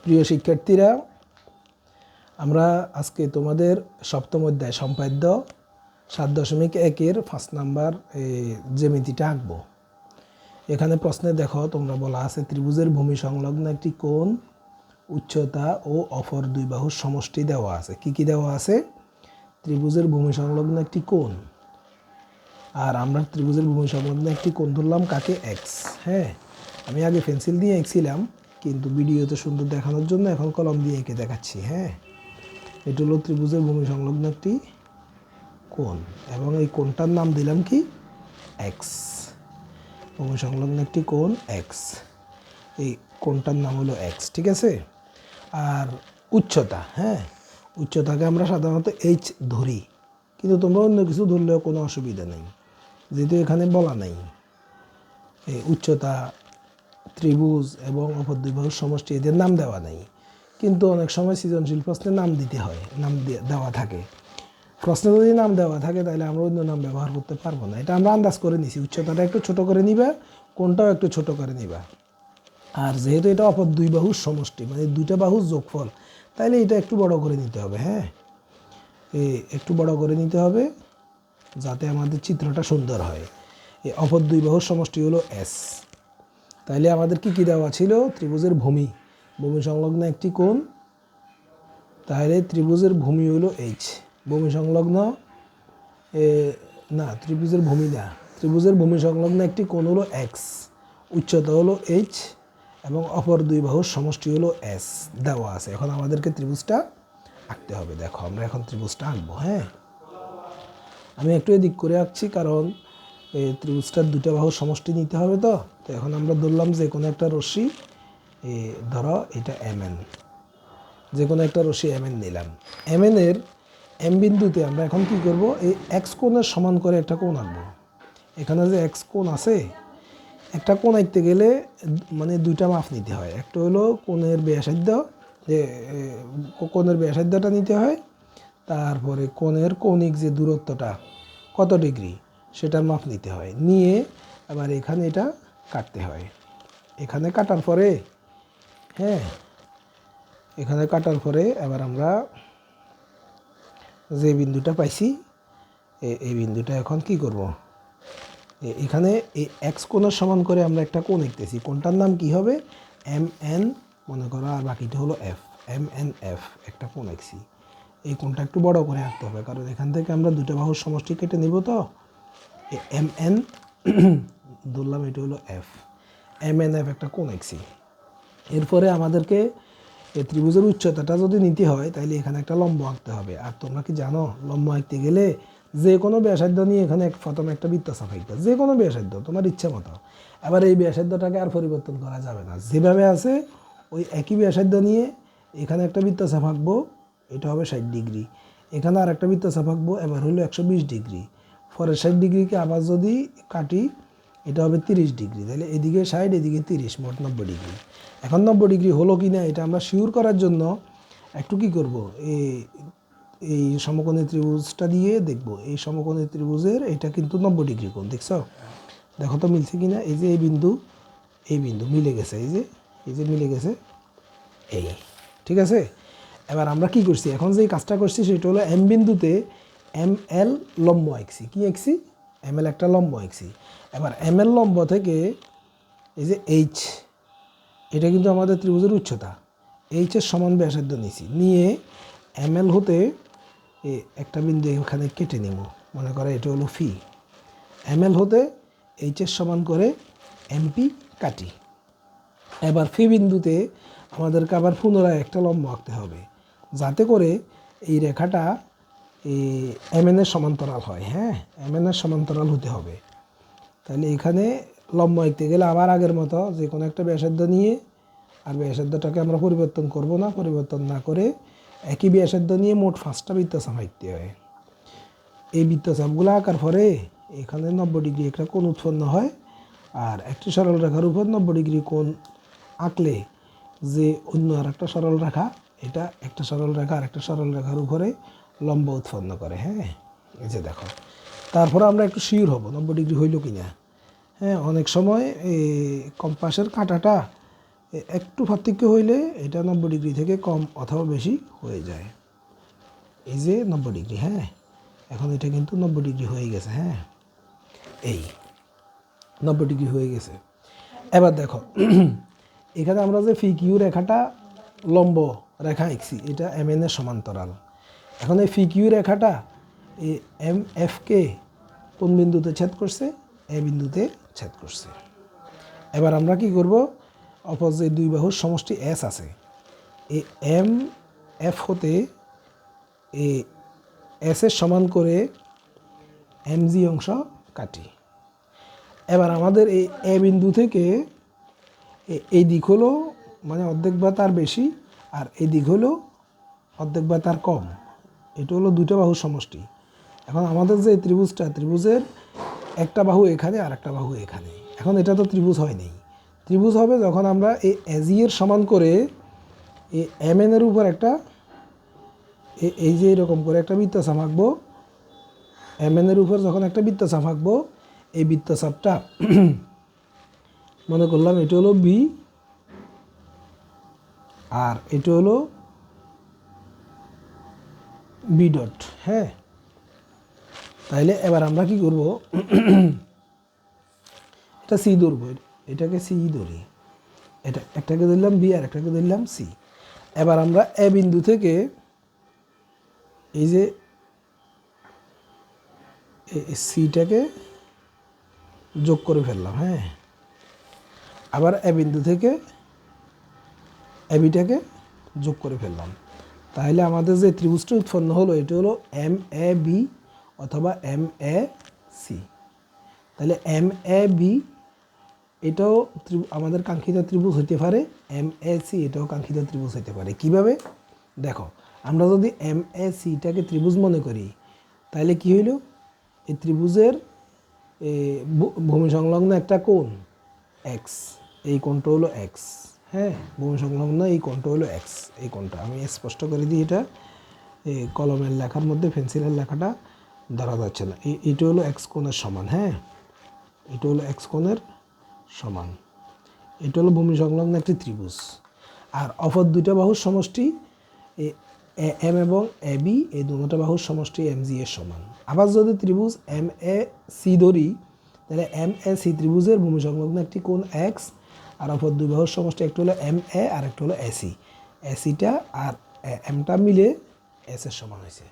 প্রিয় শিক্ষার্থীরা, আমরা আজকে তোমাদের সপ্তম অধ্যায় সম্পাদ্য 7.1-এর 5 নাম্বার জ্যামিতিটা আঁকবো। এখানে প্রশ্নে দেখো তোমরা বলা আছে ত্রিভুজের ভূমি সংলগ্ন একটি কোণ, উচ্চতা ও অপর দুই বাহুর সমষ্টি দেওয়া আছে। কি কি দেওয়া আছে? ত্রিভুজের ভূমি সংলগ্ন একটি কোণ, আর আমরা ত্রিভুজের ভূমি সংলগ্ন একটি কোণ ধরলাম কাকে? এক্স। হ্যাঁ, আমি আগে পেন্সিল দিয়ে এঁকেছিলাম, কিন্তু ভিডিওতে সুন্দর দেখানোর জন্য এখন কলম দিয়ে এঁকে দেখাচ্ছি। হ্যাঁ, এটা হলো ত্রিভুজের ভূমি সংলগ্ন একটি কোণ, এবং এই কোণটার নাম দিলাম কি? এক্স। ভূমি সংলগ্ন একটি কোণ এক্স, এই কোণটার নাম হলো এক্স। ঠিক আছে। আর উচ্চতা, হ্যাঁ, উচ্চতাকে আমরা সাধারণত এইচ ধরি, কিন্তু তোমরা অন্য কিছু ধরলেও কোনো অসুবিধা নেই, যেহেতু এখানে বলা নেই। এই উচ্চতা, ত্রিভুজ এবং অপর দুই বাহুর সমষ্টি, এদের নাম দেওয়া নেই, কিন্তু অনেক সময় সৃজনশীল প্রশ্নে নাম দিতে হয়, নাম দেওয়া থাকে। প্রশ্নে যদি নাম দেওয়া থাকে তাহলে আমরা অন্য নাম ব্যবহার করতে পারবো না। এটা আমরা আন্দাজ করে নিছি, উচ্চতাটা একটু ছোট করে নিবা, কোনটাও একটু ছোট করে নিবা। আর যেহেতু এটা অপর দুই বাহুর সমষ্টি, মানে দুইটা বাহুর যোগফল, তাইলে এটা একটু বড় করে নিতে হবে। হ্যাঁ, একটু বড় করে নিতে হবে যাতে আমাদের চিত্রটা সুন্দর হয়। এই অপর দুই বাহুর সমষ্টি হলো এস। তাইলে আমাদের কি কি দেওয়া ছিল? ত্রিভুজের ভূমি, ভূমি সংলগ্ন একটি কোণ, তাহলে ত্রিভুজের ভূমি হলো এইচ। ভূমি সংলগ্ন না, ত্রিভুজের ভূমি না, ত্রিভুজের ভূমি সংলগ্ন একটি কোণ হলো এক্স, উচ্চতা হলো এইচ, এবং অপর দুই বাহুর সমষ্টি হলো এস দেওয়া আছে। এখন আমাদেরকে ত্রিভুজটা আঁকতে হবে। দেখো আমরা এখন ত্রিভুজটা আঁকবো। হ্যাঁ, আমি একটু এদিক করে আঁকছি, কারণ এই ত্রিভুজটার দুটো বাহুর সমষ্টি নিতে হবে। তো এখন আমরা ধরলাম যে কোনো একটা রশ্মি, ধরো এটা এম এন, যে কোনো একটা রশ্মি এম এন নিলাম। এম এন এর এম বিন্দুতে আমরা এখন কি করব? এই এক্স কোণের সমান করে একটা কোণ আঁকবো। এখানে যে এক্স কোণ আছে, একটা কোণ আঁকতে গেলে মানে দুইটা মাপ নিতে হয়। একটা হলো কোণের ব্যাসার্ধ, যে কোণের ব্যাসার্ধটা নিতে হয়, তারপরে কোণের কৌণিক যে দূরত্বটা কত ডিগ্রি সেটার মাপ নিতে হয়, নিয়ে আবার এখানে এটা কাটতে হয়। এখানে কাটার পরে, হ্যাঁ, এখানে কাটার পরে এবার আমরা যে বিন্দুটা পাইছি, এই বিন্দুটা এখন কি করব? এখানে এই এক্স কোণের সমান করে আমরা একটা কোণ আঁকতেছি। কোণটার নাম কি হবে? এম এন মনে করো, আর বাকিটা হলো এফ। এম এন এফ একটা কোণ আঁকছি। এই কোণটা একটু বড় করে আঁকতে হবে, কারণ এখান থেকে আমরা দুটো বাহুর সমষ্টি কেটে নিব। তো এম এন ধরলাম, এটা হলো এফ। এম এন এফ একটা কোণ আঁকছি। এরপরে আমাদেরকে এই ত্রিভুজের উচ্চতাটা যদি নিতে হয়, তাহলে এখানে একটা লম্ব আঁকতে হবে। আর তোমরা কি জানো, লম্ব আঁকতে গেলে যে কোনো ব্যাসার্ধ নিয়ে এখানে প্রথমে একটা বৃত্তচাপ আঁকতে, যে কোনো ব্যাসার্ধ তোমার ইচ্ছা মতো। এবার এই ব্যাসার্ধটাকে আর পরিবর্তন করা যাবে না, যেভাবে আছে ওই একই ব্যাসার্ধ নিয়ে এখানে একটা বৃত্তচাপ আঁকবো, এটা হবে 60 ডিগ্রি। এখানে আর একটা বৃত্তচাপ আঁকবো, এবার হলো 120 ডিগ্রি। পরে 60 ডিগ্রিকে আবার যদি কাটি, এটা হবে 30 ডিগ্রি। তাহলে এদিকে 60, এদিকে 30, মোট 90 ডিগ্রি। এখন 90 ডিগ্রি হলো কি না এটা আমরা শিওর করার জন্য একটু কি করব, এই সমকোণী ত্রিভুজটা দিয়ে দেখব। এই সমকোণী ত্রিভুজের এটা কিন্তু 90 ডিগ্রি কোণ, দেখছো? দেখো তো মিলছে কি না। এই যে এই বিন্দু মিলে গেছে, এই যে মিলে গেছে, এই, ঠিক আছে। এবার আমরা কি করছি, এখন যে কাজটা করছি সেটা হলো এম বিন্দুতে এম এল লম্ব আঁকছি। কি আঁকছি? এম এল একটা লম্ব আঁকছি। এবার এম এল লম্ব থেকে এই যে এইচ, এটা কিন্তু আমাদের ত্রিভুজের উচ্চতা, এইচের সমান ব্যাসার্ধ নিছি, নিয়ে এম এল হতে একটা বিন্দু এখানে কেটে নিব, মনে করে এটা হলো ফি। এম এল হতে এইচের সমান করে এমপি কাটি। এবার ফি বিন্দুতে আমাদেরকে আবার পুনরায় একটা লম্ব আঁকতে হবে, যাতে করে এই রেখাটা এম এন এর সমান্তরাল হয়। হ্যাঁ, এম এন এর সমান্তরাল হতে হবে। তাহলে এখানে লম্ব আঁকতে গেলে আবার আগের মতো যে কোনো একটা ব্যাসার্ধ নিয়ে, আর ব্যাসার্ধটাকে আমরা পরিবর্তন করব না, পরিবর্তন না করে একই ব্যাসার্ধ নিয়ে মোট 5টা বৃত্তচাপ আঁকতে হয়। এই বৃত্তচাপগুলো আঁকার পরে এখানে 90 ডিগ্রি একটা কোণ উৎপন্ন হয়, আর একটি সরল রেখার উপর 90 ডিগ্রি কোণ আঁকলে যে অন্য আর একটা সরল রেখা, এটা একটা সরল রেখা আর একটা সরল রেখার উপরে লম্ব উৎপন্ন করে। হ্যাঁ, এই যে দেখো। তারপরে আমরা একটু শিওর হব 90 ডিগ্রি হইল কি না। হ্যাঁ, অনেক সময় এই কম্পাসের কাঁটাটা একটু পার্থক্য হইলে এটা 90 ডিগ্রি থেকে কম অথবা বেশি হয়ে যায়। এই যে 90 ডিগ্রি, হ্যাঁ, এখন এটা কিন্তু 90 ডিগ্রি হয়ে গেছে, হ্যাঁ, এই 90 ডিগ্রি হয়ে গেছে। এবার দেখো এখানে আমরা যে ফি কিউ রেখাটা লম্ব রেখা এঁকছি, এটা এম এন এর সমান্তরাল। এখন এই ফি কিউ রেখাটা এই এম এফকে কোন বিন্দুতে ছেদ করছে? এ বিন্দুতে ছেদ করছে। এবার আমরা কি করব? অপোজিট দুই বাহুর সমষ্টি এস আছে, এই এম এফ হতে এ এস এর সমান করে এম জি অংশ কাটি। এবার আমাদের এই এ বিন্দু থেকে এই দিক হলো মানে অর্ধেক বা তার বেশি, আর এই দিক হলো অর্ধেক বা তার কম। এটা হলো দুটো বাহুর সমষ্টি। এখন আমাদের যে ত্রিভুজটা, ত্রিভুজের একটা বাহু এখানে আর একটা বাহু এখানে। এখন এটা তো ত্রিভুজ হয়নি। ত্রিভুজ হবে যখন আমরা এই এজি এর সমান করে এই এম এন এর উপর একটা এই যে এরকম করে একটা বৃত্তচাপ আঁকবো। এম এন এর উপর যখন একটা বৃত্তচাপ আঁকবো, এই বৃত্তচাপটা মনে করলাম এটা হলো বি আর এটা হলো বি ডট, হ্যাঁ। তাইলে এবার আমরা কি করব? এটা সি ধরবো, এটাকে সি ধরি, এটা একটাকে ধরলাম বি আর একটাকে ধরলাম সি। এবার আমরা এ বিন্দু থেকে এই যে সিটাকে যোগ করে ফেললাম, হ্যাঁ। আবার এ বিন্দু থেকে এ বিটাকে যোগ করে ফেললাম। তাহলে আমাদের যে ত্রিভুজটা উৎপন্ন হলো এটা হলো এম এ বি অথবা এম এ সি। তাহলে এম এ বি এটাও আমাদের কাঙ্ক্ষিত ত্রিভুজ হতে পারে, এম এ সি এটাও কাঙ্ক্ষিত ত্রিভুজ হতে পারে। কিভাবে? দেখো, আমরা যদি এম এ সিটাকে ত্রিভুজ মনে করি, তাহলে কি হইল? এই ত্রিভুজের ভূমি সংলগ্ন একটা কোণ এক্স, এই কোণটা হলো এক্স, হ্যাঁ। ভূমি সংলগ্ন এই কোণটা হলো এক্স, এই কোণটা আমি স্পষ্ট করে দিই। এটা কলমের লেখার মধ্যে পেন্সিলের লেখাটা ধরা যাচ্ছে না। এটা হলো এক্স কোণের সমান, হ্যাঁ, এটা হলো এক্স কোণের সমান। এটা হলো ভূমি সংলগ্ন একটি ত্রিভুজ। আর অপর দুইটা বাহুর সমষ্টি এম এবং এ বি, এই দুটো বাহুর সমষ্টি এম জি এর সমান। আবার যদি ত্রিভুজ এম এ সি ধরি, তাহলে এম এ সি ত্রিভুজের ভূমি সংলগ্ন একটি কোণ এক্স, আর অপর দুই বাহুর সমষ্টি একটা হলো এম এ আর একটা হলো এসি। এসিটা আর এমটা মিলে এস এর সমান হয়েছে।